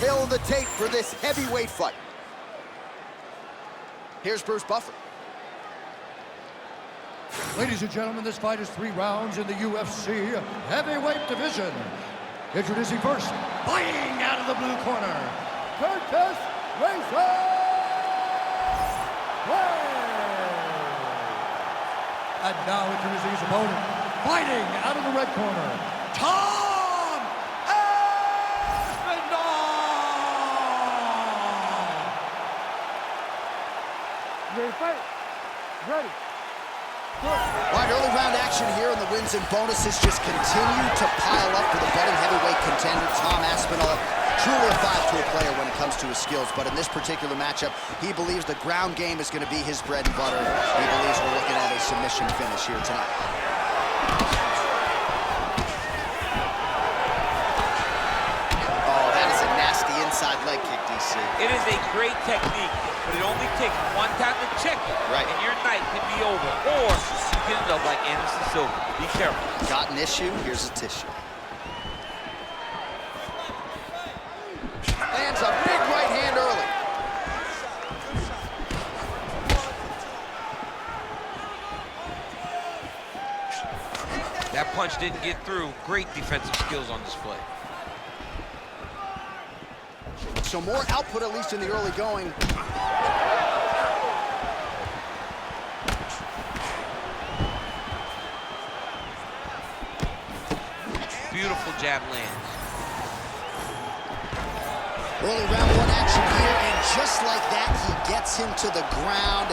tale of the tape for this heavyweight fight. Here's Bruce Buffer. Ladies and gentlemen, this fight is 3 rounds in the UFC heavyweight division. Introducing first, fighting out of the blue corner, Curtis Razor Blades. And now introducing his opponent, fighting out of the red corner, Tom Aspinall. Ready to fight? Ready. All right, early round action here, and the wins and bonuses just continue to pile up for the budding heavyweight contender, Tom Aspinall. Truly a 5-tool player when it comes to his skills, but in this particular matchup, he believes the ground game is going to be his bread and butter. He believes we're looking at a submission finish here tonight. Oh, that is a nasty inside leg kick, DC. It is a great technique, but it only takes one time to check it, right, and your night can be over, or you can end up like Anderson Silva. Be careful. Got an issue, here's a tissue. Lands a big right hand early. That punch didn't get through. Great defensive skills on display. So more output, at least in the early going. Beautiful jab lands. Early round 1 action here, and just like that, he gets him to the ground.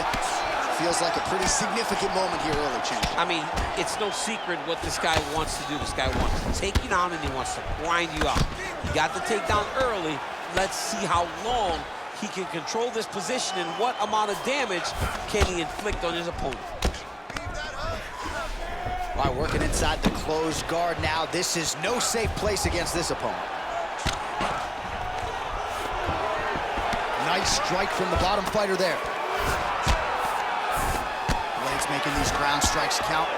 Feels like a pretty significant moment here early, champ. I mean, it's no secret what this guy wants to do. This guy wants to take you down, and he wants to grind you out. You got the takedown early. Let's see how long he can control this position and what amount of damage can he inflict on his opponent. All right, working inside the closed guard now. This is no safe place against this opponent. Nice strike from the bottom fighter there. Blades making these ground strikes count.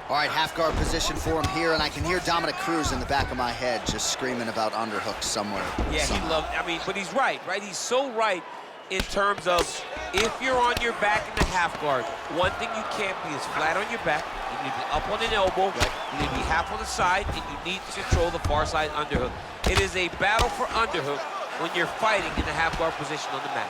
All right, half guard position for him here, and I can hear Dominic Cruz in the back of my head just screaming about underhooks somewhere. Yeah, he loved, I mean, but he's right? He's so right in terms of if you're on your back in the half guard, one thing you can't be is flat on your back. You need to be up on an elbow. Right. You need to be half on the side, and you need to control the far side underhook. It is a battle for underhook when you're fighting in the half guard position on the mat.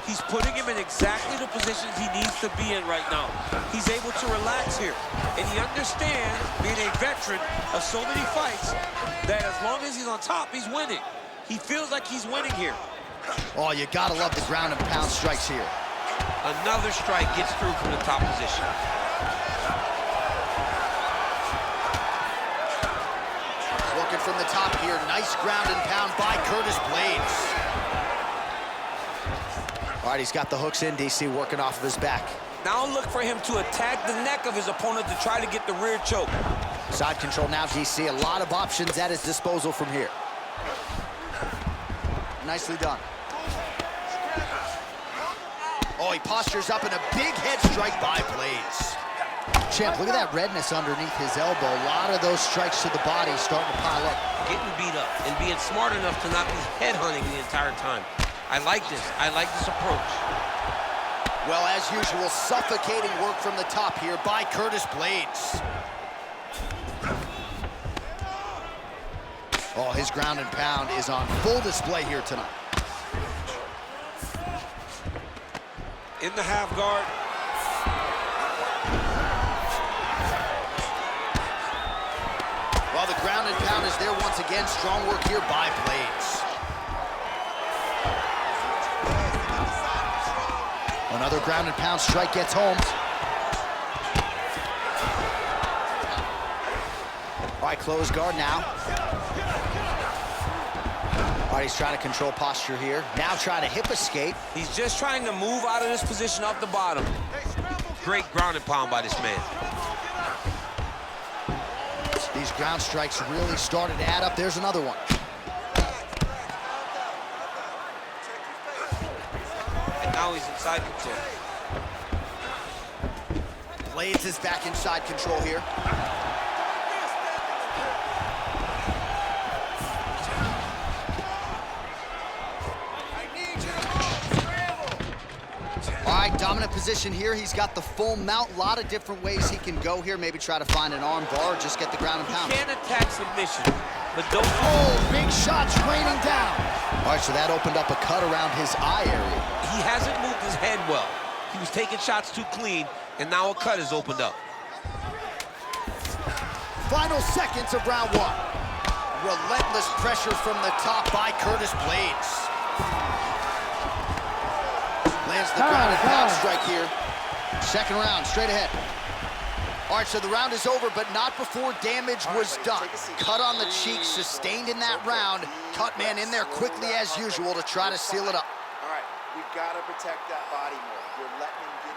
He's putting him in exactly the positions he needs to be in right now. He's able to relax here, and he understands, being a veteran of so many fights, that as long as he's on top, he's winning. He feels like he's winning here. Oh, you gotta love the ground and pound strikes here. Another strike gets through from the top position. Working from the top here. Nice ground and pound by Curtis Blades. All right, he's got the hooks in, DC, working off of his back. Now look for him to attack the neck of his opponent to try to get the rear choke. Side control now, DC. A lot of options at his disposal from here. Nicely done. Oh, he postures up in a big head strike by Blades. Champ, look at that redness underneath his elbow. A lot of those strikes to the body starting to pile up. Getting beat up and being smart enough to not be headhunting the entire time. I like this. I like this approach. Well, as usual, suffocating work from the top here by Curtis Blades. Oh, his ground and pound is on full display here tonight. In the half guard. Well, the ground and pound is there once again. Strong work here by Blades. Another ground and pound strike gets home. All right, close guard now. All right, he's trying to control posture here. Now trying to hip escape. He's just trying to move out of this position off the bottom. Great ground and pound by this man. These ground strikes really started to add up. There's another one. And now he's inside control. Blades is back inside control here. right, dominant position here. He's got the full mount. A lot of different ways he can go here. Maybe try to find an arm bar or just get the ground and pound. He can attack submission, but don't... Oh, big shots raining down. All right, so that opened up a cut around his eye area. He hasn't moved his head well. He was taking shots too clean, and now a cut has opened up. Final seconds of round one. Relentless pressure from the top by Curtis Blades. Lands the ground and pound strike here. Second round, straight ahead. All right, so the round is over, but not before damage was done. Cut on the cheek, sustained in that round. Cut man in there quickly as usual to try to seal it up. All right, we've got to protect that body more. You're letting him get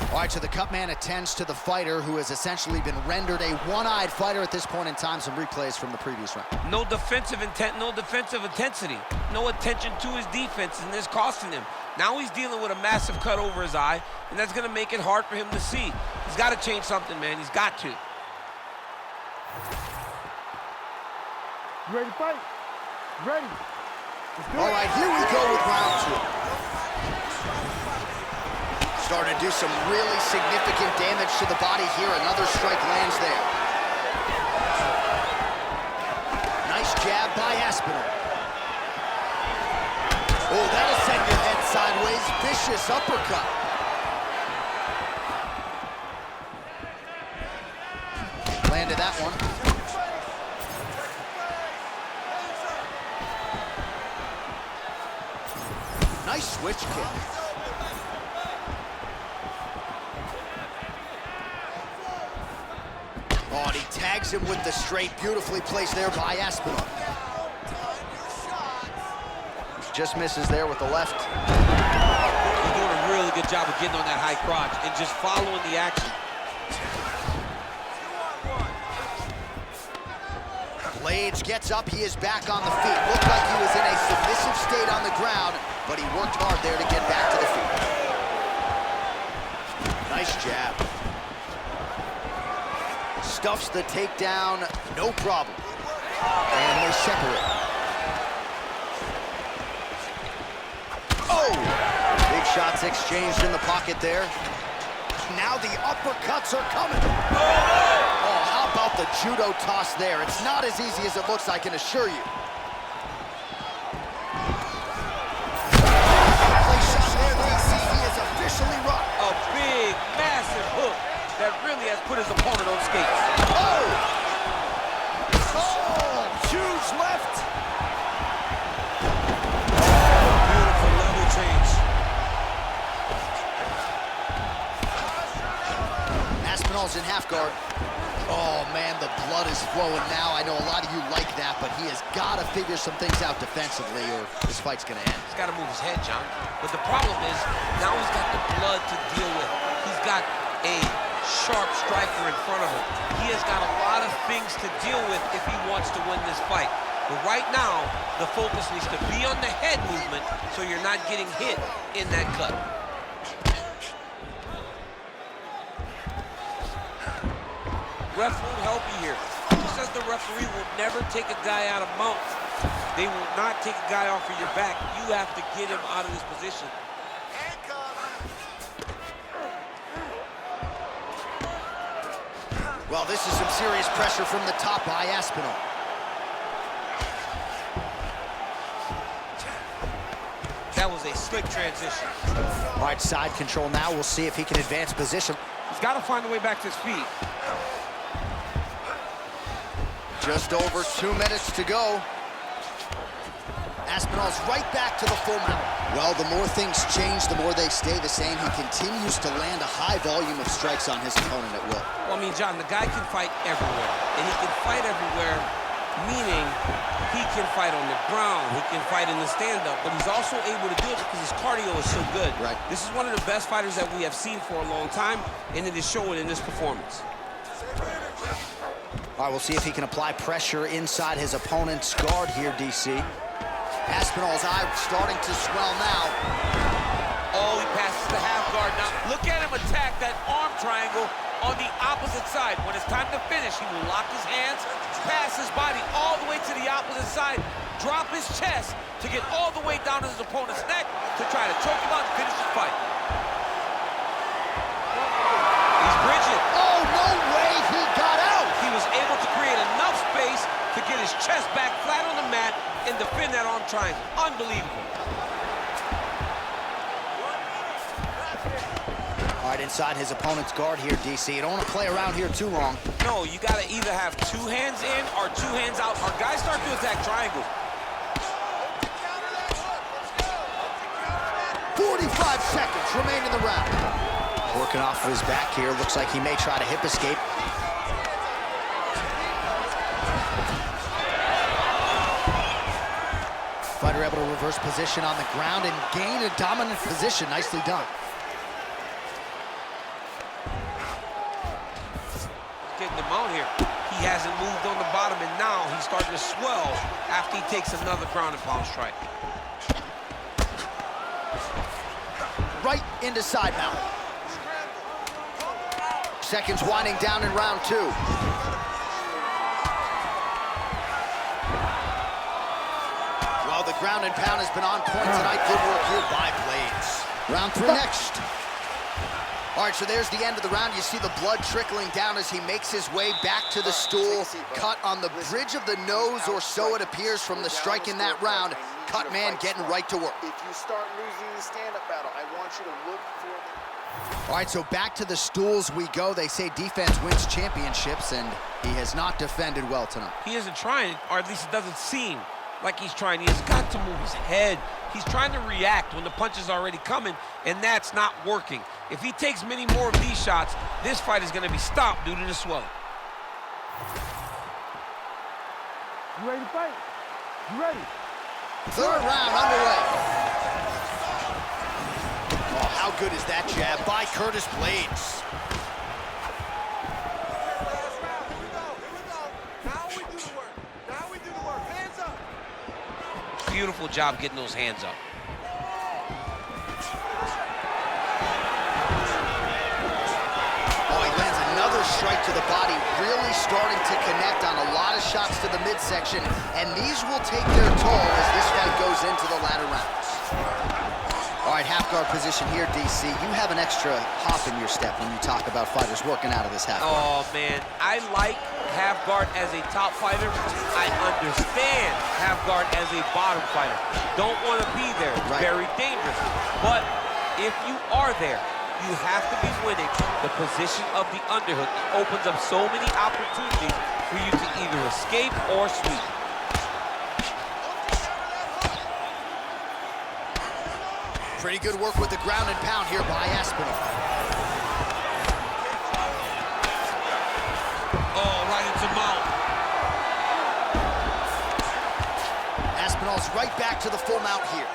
in. All right, so the cut man attends to the fighter who has essentially been rendered a one-eyed fighter at this point in time. Some replays from the previous round. No defensive intent, no defensive intensity. No attention to his defense, and this costing him. Now he's dealing with a massive cut over his eye, and that's gonna make it hard for him to see. He's gotta change something, man, he's got to. You ready to fight? Ready. Let's do it. All right, here we go with round two. Starting to do some really significant damage to the body here. Another strike lands there. Nice jab by Aspinall. Oh, that'll send your head sideways. Vicious uppercut. Landed that one. Nice switch kick. Oh, and he tags him with the straight. Beautifully placed there by Aspinall. Just misses there with the left. He's doing a really good job of getting on that high crotch and just following the action. Blades gets up, he is back on the feet. Looked like he was in a submissive state on the ground, but he worked hard there to get back to the feet. Nice jab. Stuffs the takedown, no problem. And they separate. Oh! Big shots exchanged in the pocket there. Now the uppercuts are coming. Oh, how about the judo toss there? It's not as easy as it looks, I can assure you. Place shot there, DC. He is officially rocked. A big, massive hook that really has put his opponent on skates. Oh! Oh, huge left. Beautiful level change. Aspinall's in half guard. Oh, man, the blood is flowing now. I know a lot of you like that, but he has got to figure some things out defensively or this fight's going to end. He's got to move his head, John. But the problem is, now he's got the blood to deal with. He's got a sharp striker in front of him. He has got a lot of things to deal with if he wants to win this fight. But right now, the focus needs to be on the head movement so you're not getting hit in that cut. Ref won't help you here. He says the referee will never take a guy out of mount. They will not take a guy off of your back. You have to get him out of this position. Well, this is some serious pressure from the top by Aspinall. That was a slick transition. All right, side control now. We'll see if he can advance position. He's got to find a way back to his feet. Just over 2 minutes to go. Aspinall's right back to the full mount. Well, the more things change, the more they stay the same. He continues to land a high volume of strikes on his opponent at will. Well, I mean, John, the guy can fight everywhere. And he can fight everywhere, meaning he can fight on the ground, he can fight in the stand-up, but he's also able to do it because his cardio is so good. Right. This is one of the best fighters that we have seen for a long time, and it is showing in this performance. All right, we'll see if he can apply pressure inside his opponent's guard here, DC. Aspinall's eye starting to swell now. Oh, he passes the half guard now. Look at him attack that arm triangle on the opposite side. When it's time to finish, he will lock his hands, pass his body all the way to the opposite side, drop his chest to get all the way down to his opponent's neck to try to choke him out and finish the fight. his chest back flat on the mat and defend that arm triangle. Unbelievable. All right, inside his opponent's guard here, DC. You don't want to play around here too long. No, you got to either have 2 hands in or 2 hands out. Our guys start to attack triangles. 45 seconds remain in the round. Working off of his back here. Looks like he may try to hip escape. Fighter able to reverse position on the ground and gain a dominant position. Nicely done. Getting him out here. He hasn't moved on the bottom, and now he's starting to swell after he takes another ground and pound strike. Right into side mount. Seconds winding down in round 2. Well, the ground and pound has been on point tonight. Good work here by Blades. Round 3 next. All right, so there's the end of the round. You see the blood trickling down as he makes his way back to the stool. Cut on the bridge of the nose, or so it appears from the strike in that round. Cut man getting right to work. If you start losing the stand-up battle, I want you to look for the... All right, so back to the stools we go. They say defense wins championships, and he has not defended well tonight. He isn't trying, or at least it doesn't seem like he's trying. He has got to move his head. He's trying to react when the punch is already coming, and that's not working. If he takes many more of these shots, this fight is going to be stopped due to the swelling. You ready to fight? You ready? Third round underway. Oh, how good is that jab by Curtis Blades? Beautiful job getting those hands up. Oh, he lands another strike to the body, really starting to connect on a lot of shots to the midsection, and these will take their toll as this fight goes into the latter rounds. All right, half guard position here, DC. You have an extra hop in your step when you talk about fighters working out of this half guard. Oh, man, I like half guard as a top fighter. I understand half guard as a bottom fighter. Don't want to be there. Right. Very dangerous. But if you are there, you have to be winning. The position of the underhook opens up so many opportunities for you to either escape or sweep. Pretty good work with the ground and pound here by Aspinall. Oh, right into mount. Aspinall's right back to the full mount here.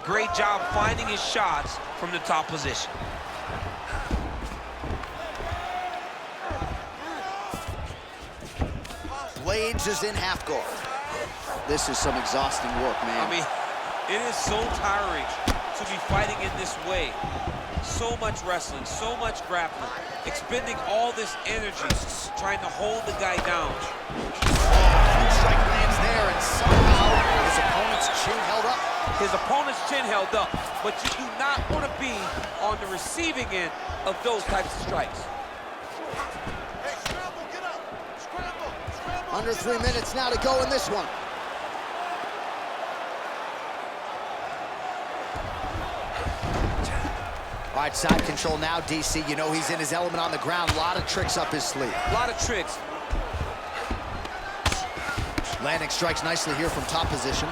Great job finding his shots from the top position. Blades is in half guard. This is some exhausting work, man. I mean, it is so tiring to be fighting in this way. So much wrestling, so much grappling, expending all this energy, trying to hold the guy down. Huge strike lands there, and somehow his opponent's chin held up. His opponent's chin held up, but you do not want to be on the receiving end of those types of strikes. Under 3 minutes now to go in this one. All right, side control now, DC. You know he's in his element on the ground. A lot of tricks up his sleeve. A lot of tricks. Landing strikes nicely here from top position.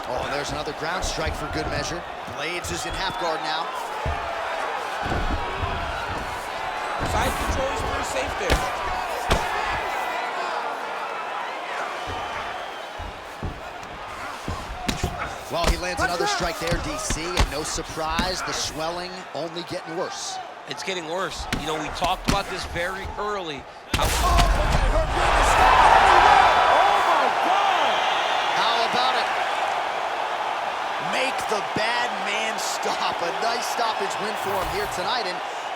Oh, there's another ground strike for good measure. Blades is in half guard now. Side control is pretty safe there. Well, he lands another strike there, DC, and no surprise, the swelling only getting worse. It's getting worse. You know, we talked about this very early. How about it? Make the bad man stop. A nice stoppage win for him here tonight, and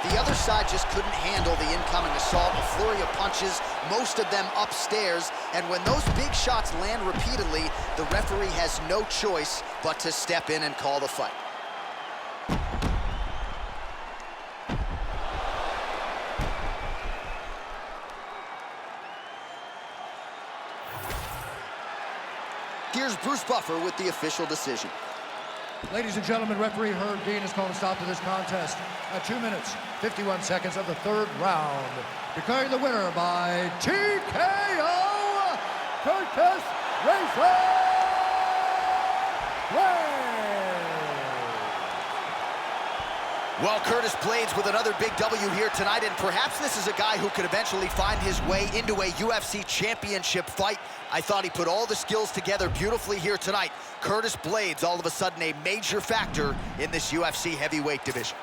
The other side just couldn't handle the incoming assault. A flurry of punches, most of them upstairs. And when those big shots land repeatedly, the referee has no choice but to step in and call the fight. Here's Bruce Buffer with the official decision. Ladies and gentlemen, referee Herb Dean has called a stop to this contest at 2 minutes, 51 seconds of the third round. Declaring the winner by TKO, Curtis Blades. Well, Curtis Blades with another big W here tonight, and perhaps this is a guy who could eventually find his way into a UFC championship fight. I thought he put all the skills together beautifully here tonight. Curtis Blades, all of a sudden a major factor in this UFC heavyweight division.